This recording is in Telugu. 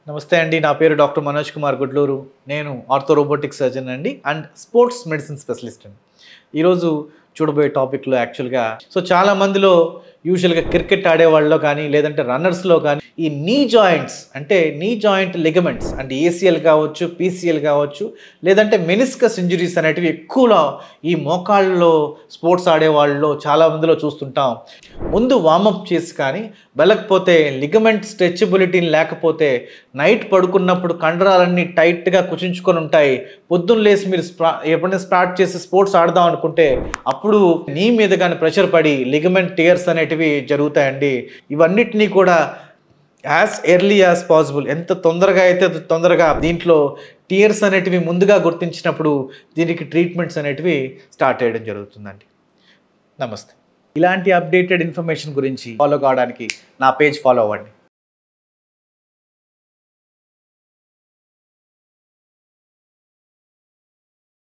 నమస్తే అండి. నా పేరు డాక్టర్ మనోజ్ కుమార్ గుడ్లూరు. నేను ఆర్థో రోబోటిక్ సర్జన్ అండి అండ్ స్పోర్ట్స్ మెడిసిన్ స్పెషలిస్ట్ అండి. ఈరోజు చూడబోయే టాపిక్లో యాక్చువల్గా చాలా మందిలో యూజువల్గా క్రికెట్ ఆడేవాళ్ళలో కానీ లేదంటే రన్నర్స్లో కానీ ఈ నీ జాయింట్స్ అంటే నీ జాయింట్ లిగమెంట్స్ అంటే ఏసీఎల్ కావచ్చు, పీసీఎల్ కావచ్చు, లేదంటే మెనిస్కస్ ఇంజరీస్ అనేటివి ఎక్కువలో ఈ మోకాళ్ళలో స్పోర్ట్స్ ఆడేవాళ్ళలో చాలా మందిలో చూస్తుంటాం. ముందు వార్మప్ చేసి కానీ వెళ్ళకపోతే లిగమెంట్ స్ట్రెచబిలిటీని లేకపోతే నైట్ పడుకున్నప్పుడు కండరాలన్నీ టైట్గా కుచించుకొని ఉంటాయి. పొద్దున్న లేసి మీరు ఎప్పుడైనా స్టార్ట్ చేసి స్పోర్ట్స్ ఆడదాం అనుకుంటే అప్పుడు నీ మీద కానీ ప్రెషర్ పడి లిగమెంట్ టియర్స్ అనేటివి జరుగుతాయండి. ఇవన్నిటినీ కూడా యాజ్ ఎర్లీ యాజ్ పాసిబుల్, ఎంత తొందరగా అయితే తొందరగా దీంట్లో టియర్స్ అనేటివి ముందుగా గుర్తించినప్పుడు దీనికి ట్రీట్మెంట్స్ అనేటివి స్టార్ట్ చేయడం జరుగుతుందండి. నమస్తే. ఇలాంటి అప్డేటెడ్ ఇన్ఫర్మేషన్ గురించి ఫాలో కావడానికి నా పేజ్ ఫాలో అవ్వండి.